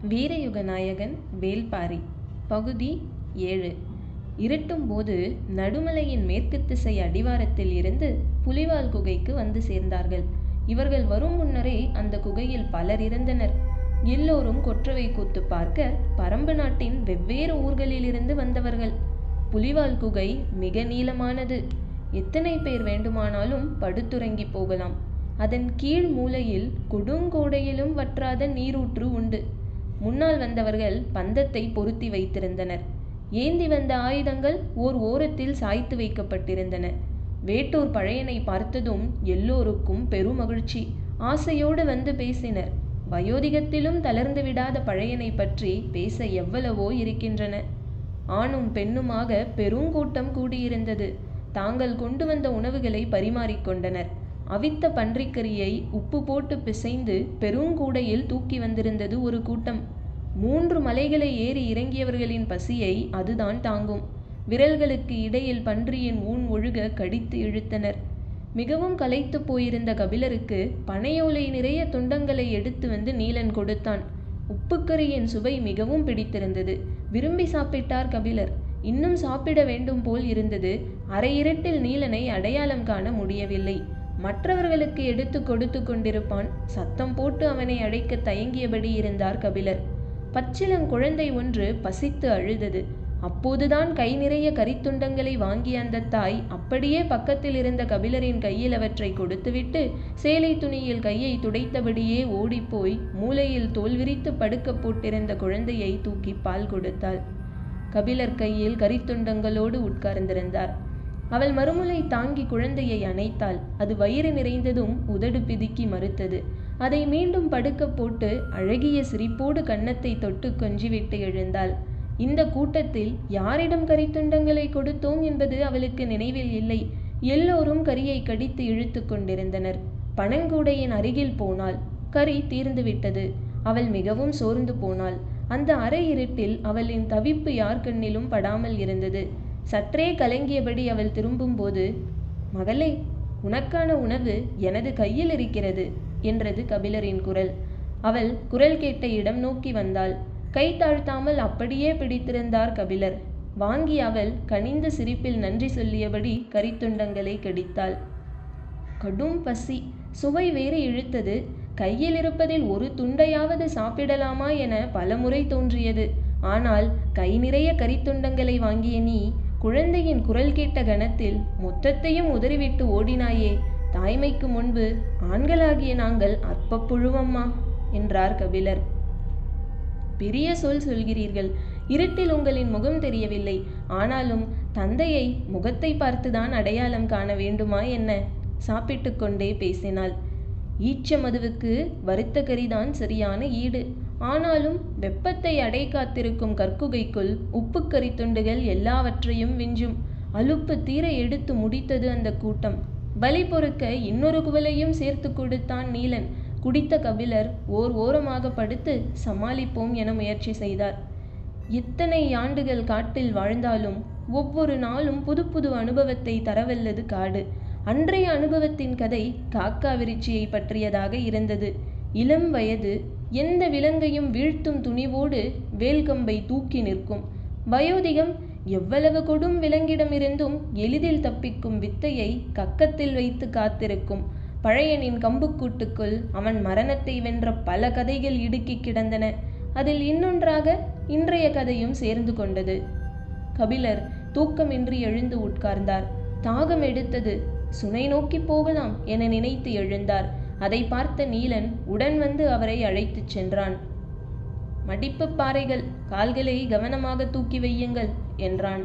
வீரயுக நாயகன் வேள்பாரி பகுதி 7. இருட்டும் போது நடுமலையின் மேற்கு திசை அடிவாரத்தில் இருந்து புலிவால் குகைக்கு வந்து சேர்ந்தார்கள். இவர்கள் வரும் முன்னரே அந்த குகையில் பலர் இருந்தனர். எல்லோரும் கொற்றவை கூத்து பார்க்க பரம்பு நாட்டின் வெவ்வேறு ஊர்களிலிருந்து வந்தவர்கள். புலிவால் குகை மிக நீளமானது. எத்தனை பேர் வேண்டுமானாலும் படுத்துறங்கி போகலாம். அதன் கீழ் மூலையில் கொடுங்கோடையிலும் வற்றாத நீரூற்று உண்டு. முன்னால் வந்தவர்கள் பந்தத்தை பொருத்தி வைத்திருந்தனர். ஏந்தி வந்த ஆயுதங்கள் ஓர் ஓரத்தில் சாய்த்து வைக்கப்பட்டிருந்தன. வேட்டூர் பழையனை பார்த்ததும் எல்லோருக்கும் பெருமகிழ்ச்சி. ஆசையோடு வந்து பேசினர். வயோதிகத்திலும் தளர்ந்து விடாத பழையனை பற்றி பேச எவ்வளவோ இருக்கின்றன. ஆணும் பெண்ணுமாக பெருங்கூட்டம் கூடியிருந்தது. தாங்கள் கொண்டு வந்த உணவுகளை பரிமாறிக்கொண்டனர். அவித்த பன்றிக்கறியை உப்பு போட்டு பிசைந்து பெருங்கூடையில் தூக்கி வந்திருந்தது ஒரு கூட்டம். 3 மலைகளை ஏறி இறங்கியவர்களின் பசியை அதுதான் தாங்கும். விரல்களுக்கு இடையில் பன்றியின் ஊன் ஒழுக கடித்து இழுத்தனர். மிகவும் களைத்து போயிருந்த கபிலருக்கு பனையோலை நிறைய துண்டங்களை எடுத்து வந்து நீலன் கொடுத்தான். உப்புக்கறியின் சுவை மிகவும் பிடித்திருந்தது. விரும்பி சாப்பிட்டார் கபிலர். இன்னும் சாப்பிட வேண்டும் போல் இருந்தது. அரை இருட்டில் நீலனை அடையாளம் காண முடியவில்லை. மற்றவர்களுக்கு எடுத்து கொடுத்து கொண்டிருப்பான். சத்தம் போட்டு அவனை அழைக்க தயங்கியபடி இருந்தார் கபிலர். பச்சிளங்குழந்தை ஒன்று பசித்து அழுதது. அப்போதுதான் கை நிறைய கரித்துண்டங்களை வாங்கிய அந்த தாய் அப்படியே பக்கத்தில் இருந்த கபிலரின் கையில் அவற்றை கொடுத்துவிட்டு சேலை துணியில் கையை துடைத்தபடியே ஓடிப்போய் மூலையில் தோல் விரித்து படுக்க போட்டிருந்த குழந்தையை தூக்கி பால் கொடுத்தாள். கபிலர் கையில் கரித்துண்டங்களோடு உட்கார்ந்திருந்தார். அவள் மறுமுலை தாங்கி குழந்தையை அணைத்தாள். அது வயிறு நிறைந்ததும் உதடு பிதுக்கி மறுத்தது. அதை மீண்டும் படுக்க போட்டு அழகிய சிரிப்போடு கன்னத்தை தொட்டு கொஞ்சிவிட்டு எழுந்தாள். இந்த கூட்டத்தில் யாரிடம் கரித்துண்டங்களை கொடுத்தோம் என்பது அவளுக்கு நினைவில் இல்லை. எல்லோரும் கரியை கடித்து இழுத்து கொண்டிருந்தனர். பனங்கூடையின் அருகில் போனாள். கரி தீர்ந்து விட்டது. அவள் மிகவும் சோர்ந்து போனாள். அந்த அரை இருட்டில் அவளின் தவிப்பு யார் கண்ணிலும் படாமல் இருந்தது. சற்றே கலங்கியபடி அவள் திரும்பும்போது, மகளே, உனக்கான உணவு எனது கையில் இருக்கிறது என்றது கபிலரின் குரல். அவள் குரல் கேட்ட இடம் நோக்கி வந்தாள். கை தாழ்த்தாமல் அப்படியே பிடித்திருந்தார் கபிலர். வாங்கி அவள் கனிந்த சிரிப்பில் நன்றி சொல்லியபடி கரித்துண்டங்களை கடித்தாள். கடும் பசி, சுவை வேறு இழுத்தது. கையில் இருப்பதில் ஒரு துண்டையாவது சாப்பிடலாமா என பலமுறை தோன்றியது. ஆனால் கை நிறைய கரித்துண்டங்களை வாங்கிய நீ குழந்தையின் குரல் கேட்ட கணத்தில் மொத்தத்தையும் உதறிவிட்டு ஓடினாயே. தாய்மைக்கு முன்பு ஆண்களாகிய நாங்கள் அற்ப புழுவம்மா என்றார் கபிலர். பெரிய சொல்கிறீர்கள். இருட்டில் உங்களின் முகம் தெரியவில்லை. ஆனாலும் தந்தையை முகத்தை பார்த்துதான் அடையாளம் காண வேண்டுமா என்ன? சாப்பிட்டு கொண்டே பேசினாள். ஈச்ச மதுவுக்கு வறுத்த கறிதான் சரியான ஈடு. ஆனாலும் வெப்பத்தை அடை காத்திருக்கும் கற்குகைக்குள் உப்பு கரித்துண்டுகள் எல்லாவற்றையும் விஞ்சும். அலுப்பு தீர எடுத்து முடித்தது அந்த கூட்டம். பலி பொறுக்க இன்னொரு குவலையும் சேர்த்து கொடுத்தான் நீலன். குடித்த கபிலர் ஓரமாக படுத்து சமாளிப்போம் என முயற்சி செய்தார். எத்தனை ஆண்டுகள் காட்டில் வாழ்ந்தாலும் ஒவ்வொரு நாளும் புது புது அனுபவத்தை தரவல்லது காடு. அன்றைய அனுபவத்தின் கதை காக்கா விரிச்சியை பற்றியதாக இருந்தது. இளம் வயது, எந்த விலங்கையும் வீழ்த்தும் துணிவோடு வேல்கம்பை தூக்கி நிற்கும். வயோதிகம், எவ்வளவு கொடும் விலங்கிடமிருந்தும் எளிதில் தப்பிக்கும் வித்தையை கக்கத்தில் வைத்து காத்திருக்கும். பழையனின் கம்புக்கூட்டுக்குள் அவன் மரணத்தை வென்ற பல கதைகள் இடுக்கி கிடந்தன. அதில் இன்னொன்றாக இன்றைய கதையும் சேர்ந்து கொண்டது. கபிலர் தூக்கமின்றி எழுந்து உட்கார்ந்தார். தாகம் எடுத்தது. சுனை நோக்கி போகலாம் என நினைத்து எழுந்தார். அதை பார்த்த நீலன் உடன் வந்து அவரை அழைத்துச் சென்றான். மடிப்பு பாறைகள், கால்களை கவனமாக தூக்கி வையுங்கள் என்றான்.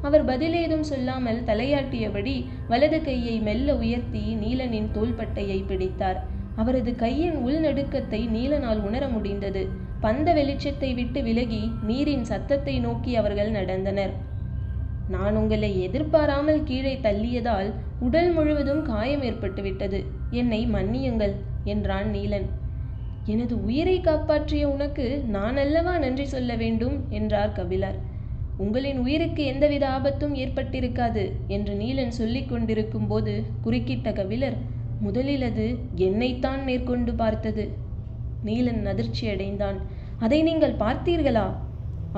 அவர் பதிலேதும் சொல்லாமல் தலையாட்டியபடி வலது கையை மெல்ல உயர்த்தி நீலனின் தோள்பட்டையை பிடித்தார். அவரது கையின் உள்நடுக்கத்தை நீலனால் உணர முடிந்தது. பந்த வெளிச்சத்தை விட்டு விலகி நீரின் சத்தத்தை நோக்கி அவர்கள் நடந்தனர். நான் உங்களை எதிர்பாராமல் கீழே தள்ளியதால் உடல் முழுவதும் காயம் ஏற்பட்டுவிட்டது. என்னை மன்னியுங்கள் என்றான் நீலன். எனது உயிரை காப்பாற்றிய உனக்கு நான் அல்லவா நன்றி சொல்ல வேண்டும் என்றார் கபிலர். உங்களின் உயிருக்கு எந்தவித ஆபத்தும் ஏற்பட்டிருக்காது என்று நீலன் சொல்லிக் கொண்டிருக்கும் போது குறுக்கிட்ட கபிலர், முதலில் அது என்னைத்தான் மேற்கொண்டு பார்த்தது. நீலன் அதிர்ச்சி அடைந்தான். அதை நீங்கள் பார்த்தீர்களா?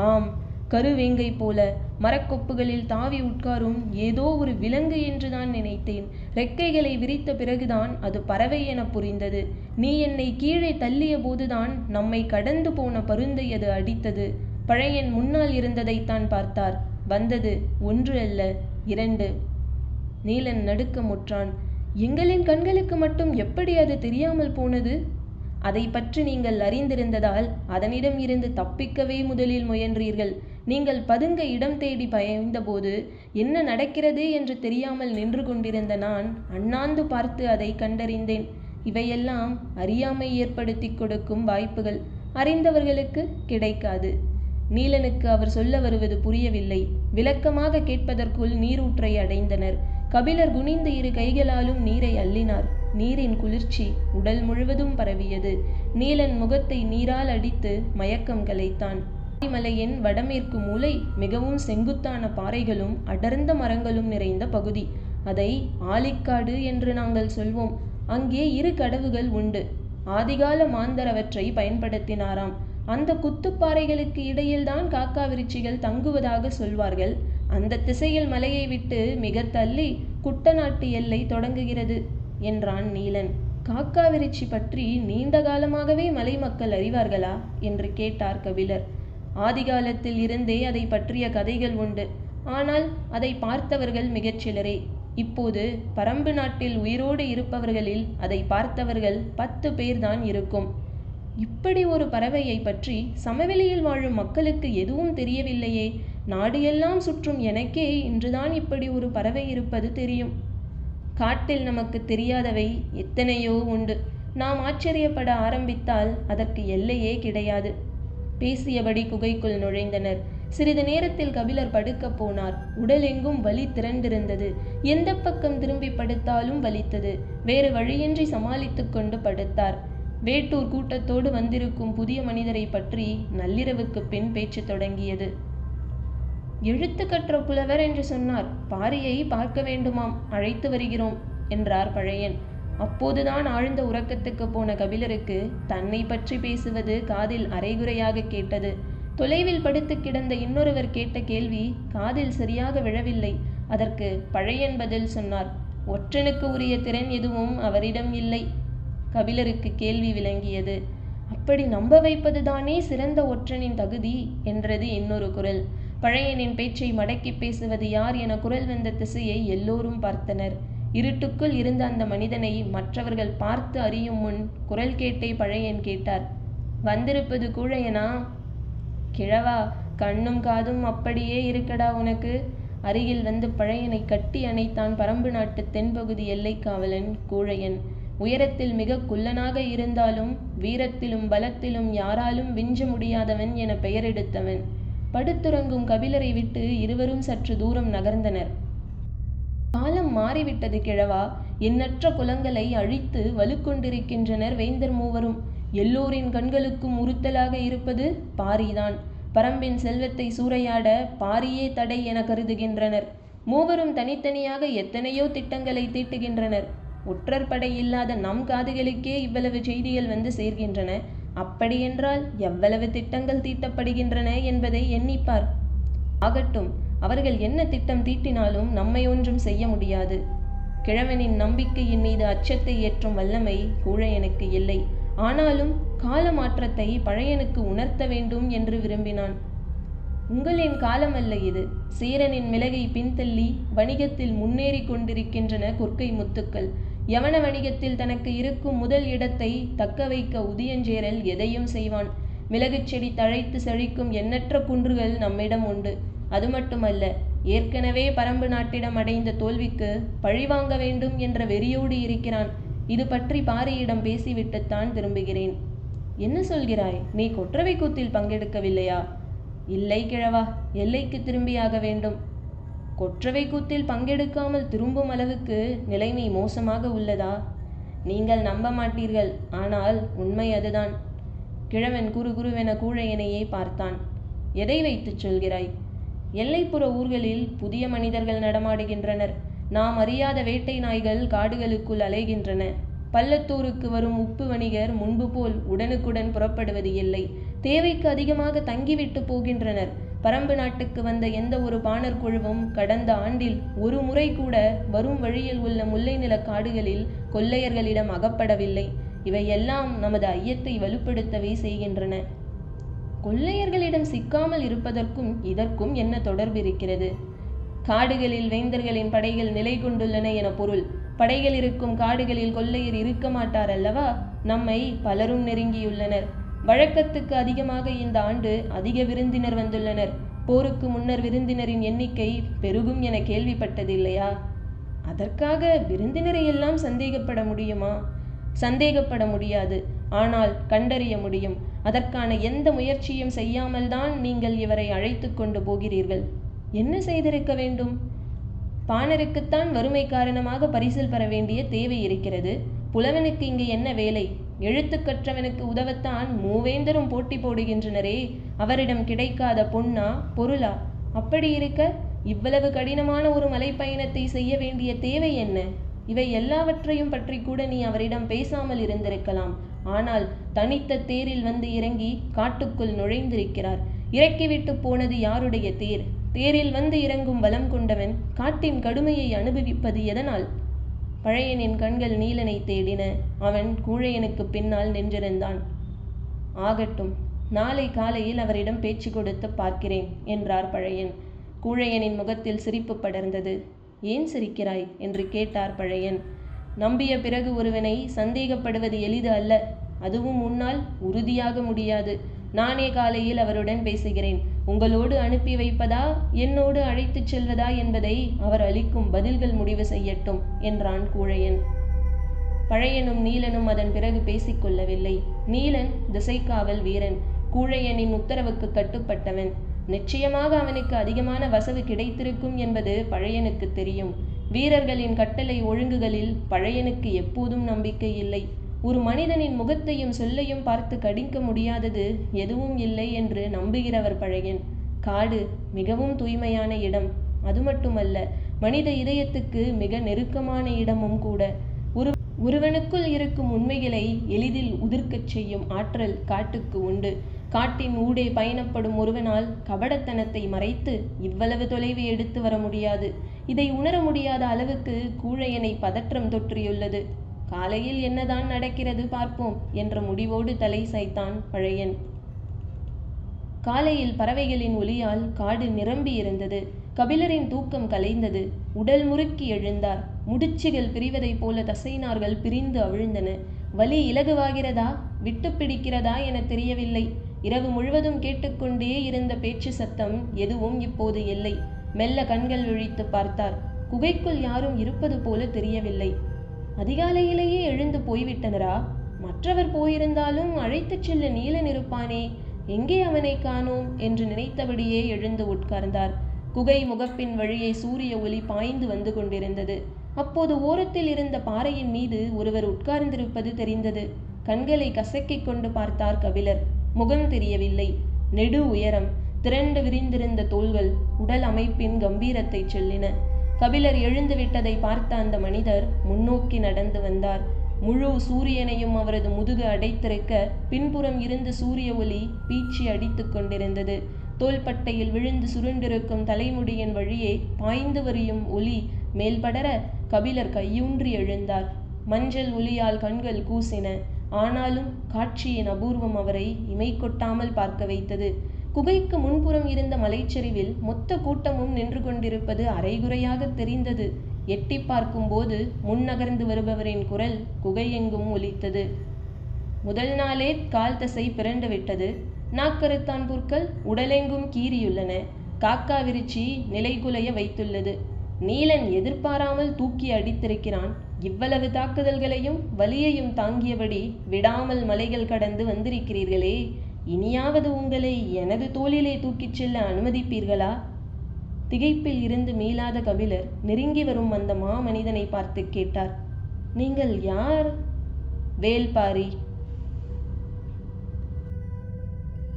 ஆம், கருவேங்கை போல மரக்கொப்புகளில் தாவி உட்காரும் ஏதோ ஒரு விலங்கு என்றுதான் நினைத்தேன். ரெக்கைகளை விரித்த பிறகுதான் அது பறவை என புரிந்தது. நீ என்னை கீழே தள்ளிய போதுதான் நம்மை கடந்து போன பருந்தை அது அடித்தது. பழையன் முன்னால் இருந்ததைத்தான் பார்த்தார். வந்தது 1 அல்ல 2. நீலன் நடுக்கமுற்றான். எங்களின் கண்களுக்கு மட்டும் எப்படி அது தெரியாமல் போனது? அதை பற்றி நீங்கள் அறிந்திருந்ததால் அதனிடம் இருந்து தப்பிக்கவே முதலில் முயன்றீர்கள். நீங்கள் பதுங்க இடம் தேடி பயந்தபோது என்ன நடக்கிறது என்று தெரியாமல் நின்று கொண்டிருந்த நான் அண்ணாந்து பார்த்து அதை கண்டறிந்தேன். இவையெல்லாம் அறியாமை ஏற்படுத்தி கொடுக்கும் வாய்ப்புகள், அறிந்தவர்களுக்கு கிடைக்காது. நீலனுக்கு அவர் சொல்ல வருவது புரியவில்லை. விளக்கமாக கேட்பதற்குள் நீரூற்றை அடைந்தனர். கபிலர் குனிந்து 2 கைகளாலும் நீரை அள்ளினார். நீரின் குளிர்ச்சி உடல் முழுவதும் பரவியது. நீலன் முகத்தை நீரால் அடித்து மயக்கம் கலைத்தான். மலையின் வடமேற்கு மூலை மிகவும் செங்குத்தான பாறைகளும் அடர்ந்த மரங்களும் நிறைந்த பகுதி. அதை ஆலிக்காடு என்று நாங்கள் சொல்வோம். அங்கே 2 கடவுகள் உண்டு. ஆதிகால மாந்தர் அவற்றை பயன்படுத்தினாராம். அந்த குத்துப்பாறைகளுக்கு இடையில்தான் காக்காவிருச்சிகள் தங்குவதாக சொல்வார்கள். அந்த திசையில் மலையை விட்டு மிக தள்ளி குட்டநாட்டு எல்லை தொடங்குகிறது என்றான் நீலன். காக்காவிருச்சி பற்றி நீண்ட காலமாகவே மலை மக்கள் அறிவார்களா என்று கேட்டார் கபிலர். ஆதிகாலத்தில் இருந்தே அதை பற்றிய கதைகள் உண்டு. ஆனால் அதை பார்த்தவர்கள் மிகச்சிலரே. இப்போது பரம்பு நாட்டில் உயிரோடு இருப்பவர்களில் அதை பார்த்தவர்கள் 10 பேர்தான் இருக்கும். இப்படி ஒரு பறவையை பற்றி சமவெளியில் வாழும் மக்களுக்கு எதுவும் தெரியவில்லையே. நாடு எல்லாம் சுற்றும் எனக்கே இன்றுதான் இப்படி ஒரு பறவை இருப்பது தெரியும். காட்டில் நமக்கு தெரியாதவை எத்தனையோ உண்டு. நாம் ஆச்சரியப்பட ஆரம்பித்தால் அதற்கு எல்லையே கிடையாது. பேசியபடி குகைக்குள் நுழைந்தனர். சிறிது நேரத்தில் கபிலர் படுக்கப் போனார். உடலெங்கும் வலி திரண்டிருந்தது. எந்த பக்கம் திரும்பி படுத்தாலும் வலித்தது. வேறு வழியின்றி சமாளித்து கொண்டு படுத்தார். வேட்டூர் கூட்டத்தோடு வந்திருக்கும் புதிய மனிதரை பற்றி நள்ளிரவுக்கு பின் பேச்சு தொடங்கியது. எழுத்து கற்ற புலவர் என்று சொன்னார். பாரியை பார்க்க வேண்டுமாம், அழைத்து வருகிறோம் என்றார் பழையன். அப்போதுதான் ஆழ்ந்த உறக்கத்துக்கு போன கபிலருக்கு தன்னை பற்றி பேசுவது காதில் அரைகுறையாக கேட்டது. தொலைவில் படுத்து கிடந்த இன்னொருவர் கேட்ட கேள்வி காதில் சரியாக விழவில்லை. அதற்கு பழையன் பதில் சொன்னார். ஒற்றனுக்கு உரிய திறன் எதுவும் அவரிடம் இல்லை. கபிலருக்கு கேள்வி விளங்கியது. அப்படி நம்ப வைப்பதுதானே சிறந்த ஒற்றனின் தகுதி என்றது இன்னொரு குரல். பழையனின் பேச்சை மடக்கி பேசுவது யார் என குரல் வந்த திசையை எல்லோரும் பார்த்தனர். இருட்டுக்குள் இருந்த அந்த மனிதனை மற்றவர்கள் பார்த்து அறியும் முன் குரல் கேட்டே பழையன் கேட்டார். வந்திருப்பது கூழையனா? கிழவா, கண்ணும் காதும் அப்படியே இருக்கடா உனக்கு. அருகில் வந்து பழையனை கட்டி அணைத்தான் பரம்பு நாட்டு தென்பகுதி எல்லை காவலன் கூழையன். உயரத்தில் மிக குள்ளனாக இருந்தாலும் வீரத்திலும் பலத்திலும் யாராலும் விஞ்ச முடியாதவன் என பெயர் எடுத்தவன். படுத்துறங்கும் கபிலரை விட்டு இருவரும் சற்று தூரம் நகர்ந்தனர். காலம் மாறிவிட்டது கிழவா. எண்ணற்ற குலங்களை அழித்து வலுக்கொண்டிருக்கின்றனர் வேந்தர் மூவரும். எல்லோரின் கண்களுக்கும் உறுத்தலாக இருப்பது பாரிதான். பரம்பின் செல்வத்தை சூறையாட பாரியே தடை என கருதுகின்றனர். மூவரும் தனித்தனியாக எத்தனையோ திட்டங்களை தீட்டுகின்றனர். ஒற்றர் படை இல்லாத நம் காதுகளுக்கே இவ்வளவு செய்திகள் வந்து சேர்கின்றன. அப்படியென்றால் எவ்வளவு திட்டங்கள் தீட்டப்படுகின்றன என்பதை எண்ணிப்பார். ஆகட்டும், அவர்கள் என்ன திட்டம் தீட்டினாலும் நம்மை ஒன்றும் செய்ய முடியாது. கிழவனின் நம்பிக்கையின் மீது அச்சத்தை ஏற்றும் வல்லமை கூழையனுக்கு இல்லை. ஆனாலும் கால மாற்றத்தை பழையனுக்கு உணர்த்த வேண்டும் என்று விரும்பினான். உங்களின் காலமல்ல இது. சேரனின் மிளகை பின்தள்ளி வணிகத்தில் முன்னேறி கொண்டிருக்கின்றன கொற்கை முத்துக்கள். யவன வணிகத்தில் தனக்கு இருக்கும் முதல் இடத்தை தக்க வைக்க உதியஞ்சேரல் எதையும் செய்வான். மிளகுச் செடி தழைத்து செழிக்கும் எண்ணற்ற குன்றுகள் நம்மிடம் உண்டு. அது மட்டுமல்ல, ஏற்கனவே பரம்பு நாட்டிடம் அடைந்த தோல்விக்கு பழிவாங்க வேண்டும் என்ற வெறியோடு இருக்கிறான். இது பற்றி பாரியிடம் பேசிவிட்டுத்தான் திரும்புகிறேன். என்ன சொல்கிறாய்? நீ கொற்றவை கூத்தில் பங்கெடுக்கவில்லையா? இல்லை கிழவா, எல்லைக்கு திரும்பியாக வேண்டும். கொற்றவை கூத்தில் பங்கெடுக்காமல் திரும்பும் அளவுக்கு நிலைமை மோசமாக உள்ளதா? நீங்கள் நம்ப மாட்டீர்கள், ஆனால் உண்மை அதுதான். கிழவன் குறுகுருவென கூழையனையே பார்த்தான். எதை வைத்துச் சொல்கிறாய்? எல்லைப்புற ஊர்களில் புதிய மனிதர்கள் நடமாடுகின்றனர். நாம் அறியாத வேட்டை நாய்கள் காடுகளுக்குள் அலைகின்றன. பள்ளத்தூருக்கு வரும் உப்பு வணிகர் முன்பு போல் உடனுக்குடன் புறப்படுவது இல்லை. தேவைக்கு அதிகமாக தங்கிவிட்டு போகின்றனர். பரம்பு நாட்டுக்கு வந்த எந்த ஒரு பாணர் குழுவும் கடந்த ஆண்டில் ஒரு முறை கூட வரும் வழியில் உள்ள முல்லை நில காடுகளில் கொள்ளையர்களிடம் அகப்படவில்லை. இவையெல்லாம் நமது ஐயத்தை வலுப்படுத்தவே செய்கின்றன. கொள்ளையர்களிடம் சிக்காமல் இருப்பதற்கும் இதற்கும் என்ன தொடர்பு இருக்கிறது? காடுகளில் வேந்தர்களின் படைகள் நிலை கொண்டுள்ளன என பொருள். படைகள் இருக்கும் காடுகளில் கொள்ளையர் இருக்க மாட்டார் அல்லவா? நம்மை பலரும் நெருங்கியுள்ளனர். வழக்கத்துக்கு அதிகமாக இந்த ஆண்டு அதிக விருந்தினர் வந்துள்ளனர். போருக்கு முன்னர் விருந்தினரின் எண்ணிக்கை பெருகும் என கேள்விப்பட்டதில்லையா? அதற்காக விருந்தினரை எல்லாம் சந்தேகப்பட முடியுமா? சந்தேகப்பட முடியாது, ஆனால் கண்டறிய முடியும். அதற்கான எந்த முயற்சியும் செய்யாமல் தான் நீங்கள் இவரை அழைத்து கொண்டு போகிறீர்கள். என்ன செய்திருக்க வேண்டும்? பாணருக்குத்தான் வறுமை காரணமாக பரிசில் பெற வேண்டிய தேவை இருக்கிறது. புலவனுக்கு இங்கு என்ன வேலை? எழுத்து கற்றவனுக்கு உதவத்தான் மூவேந்தரும் போட்டி போடுகின்றனரே. அவரிடம் கிடைக்காத பொன்னா பொருளா? அப்படி இருக்க இவ்வளவு கடினமான ஒரு மலைப்பயணத்தை செய்ய வேண்டிய தேவை என்ன? இவை எல்லாவற்றையும் பற்றி கூட நீ அவரிடம் பேசாமல் இருந்திருக்கலாம். ஆனால் தனித்த தேரில் வந்து இறங்கி காட்டுக்குள் நுழைந்திருக்கிறார். இறக்கிவிட்டு போனது யாருடைய தேர்? தேரில் வந்து இறங்கும் பலம் கொண்டவன் காட்டின் கடுமையை அனுபவிப்பது எதனால்? பழையனின் கண்கள் நீலனை தேடின. அவன் கூழையனுக்கு பின்னால் நின்றிருந்தான். ஆகட்டும், நாளை காலையில் அவரிடம் பேச்சு கொடுத்து பார்க்கிறேன் என்றார் பழையன். கூழையனின் முகத்தில் சிரிப்பு படர்ந்தது. ஏன் சிரிக்கிறாய் என்று கேட்டார் பழையன். நம்பிய பிறகு ஒருவனை சந்தேகப்படுவது எளிது அல்ல. அதுவும் உன்னால் உறுதியாக முடியாது. நானே காலையில் அவருடன் பேசுகிறேன். உங்களோடு அனுப்பி வைப்பதா என்னோடு அழைத்துச் செல்வதா என்பதை அவர் அளிக்கும் பதில்கள் முடிவு செய்யட்டும் என்றான் கூழையன். பழையனும் நீலனும் அதன் பிறகு பேசிக்கொள்ளவில்லை. நீலன் திசைக்காவல் வீரன், கூழையனின் உத்தரவுக்கு கட்டுப்பட்டவன். நிச்சயமாக அவனுக்கு அதிகமான வசவு கிடைத்திருக்கும் என்பது பழையனுக்கு தெரியும். வீரர்களின் கட்டளை ஒழுங்குகளில் பழையனுக்கு எப்போதும் நம்பிக்கை இல்லை. ஒரு மனிதனின் முகத்தையும் சொல்லையும் பார்த்து கடிக்க முடியாதது எதுவும் இல்லை என்று நம்புகிறவர் பழையன். காடு மிகவும் தூய்மையான இடம். அது மட்டுமல்ல, மனித இதயத்துக்கு மிக நெருக்கமான இடமும் கூட. ஒருவனுக்குள் இருக்கும் உண்மைகளை எளிதில் உதிர்க்கச் செய்யும் ஆற்றல் காட்டுக்கு உண்டு. காட்டின் ஊடே பயணப்படும் ஒருவனால் கபடத்தனத்தை மறைத்து இவ்வளவு தொலைவு எடுத்து வர முடியாது. இதை உணர முடியாத அளவுக்கு கூழையனை பதற்றம் தொற்றியுள்ளது. காலையில் என்னதான் நடக்கிறது பார்ப்போம் என்ற முடிவோடு தலை சாய்த்தான் பழையன். காலையில் பறவைகளின் ஒலியால் காடு நிரம்பி இருந்தது. கபிலரின் தூக்கம் கலைந்தது. உடல் முறுக்கி எழுந்தார். முடிச்சுகள் பிரிவதைப் போல தசைநார்கள் பிரிந்து அவிழ்ந்தன. வலி இலகுவாகிறதா விட்டு பிடிக்கிறதா என தெரியவில்லை. இரவு முழுவதும் கேட்டுக்கொண்டே இருந்த பேச்சு சத்தம் எதுவும் இப்போது இல்லை. மெல்ல கண்கள் விழித்து பார்த்தார். குகைக்குள் யாரும் இருப்பது போல தெரியவில்லை. அதிகாலையிலேயே எழுந்து போய்விட்டனரா? மற்றவர் போயிருந்தாலும் அழைத்துச் செல்ல நீலன் இருப்பானே, எங்கே அவனை காணோம் என்று நினைத்தபடியே எழுந்து உட்கார்ந்தார். குகை முகப்பின் வழியே சூரிய ஒளி பாய்ந்து வந்து கொண்டிருந்தது. அப்போது ஓரத்தில் இருந்த பாறையின் மீது ஒருவர் உட்கார்ந்திருப்பது தெரிந்தது. கண்களை கசக்கிக் கொண்டு பார்த்தார் கபிலர். முகம் தெரியவில்லை. நெடு உயரம், திரண்டு விரிந்திருந்த தோள்கள் உடல் அமைப்பின் கம்பீரத்தை சொல்லின. கபிலர் எழுந்து விட்டதை பார்த்த அந்த மனிதர் முன்னோக்கி நடந்து வந்தார். முழு சூரியனையும் அவரது முதுகு அடைத்திருக்க பின்புறம் இருந்து சூரிய ஒளி பீச்சி அடித்து கொண்டிருந்தது. தோள்பட்டையில் விழுந்து சுருண்டிருக்கும் தலைமுடியின் வழியே பாய்ந்து வரியும் ஒளி மேல்படர கபிலர் கையூன்றி எழுந்தார். மஞ்சள் ஒளியால் கண்கள் கூசின. ஆனாலும் காட்சியின் அபூர்வம் அவரை இமை கொட்டாமல் பார்க்க வைத்தது. குகைக்கு முன்புறம் இருந்த மலைச்சரிவில் மொத்த கூட்டமும் நின்று கொண்டிருப்பது அரைகுறையாக தெரிந்தது. எட்டி பார்க்கும்போது முன்னகர்ந்து வருபவரின் குரல் குகையெங்கும் ஒலித்தது. முதல் நாளே கால் தசை பிறண்டு விட்டது. நாக்கருத்தான் புற்கள் உடலெங்கும் கீறியுள்ளன. காக்கா விரிச்சி நிலைகுலைய வைத்துள்ளது. நீலன் எதிர்பாராமல் தூக்கி அடித்திருக்கிறான். இவ்வளவு தாக்குதல்களையும் வலியையும் தாங்கியபடி விடாமல் மலைகள் கடந்து வந்திருக்கிறீர்களே, இனியாவது உங்களை எனது தோளிலே தூக்கிச் செல்ல அனுமதிப்பீர்களா? திகைப்பில் இருந்து மீளாத கபிலர் நெருங்கி வரும் அந்த மாமனிதனை பார்த்து கேட்டார். நீங்கள் யார்? வேல்பாரி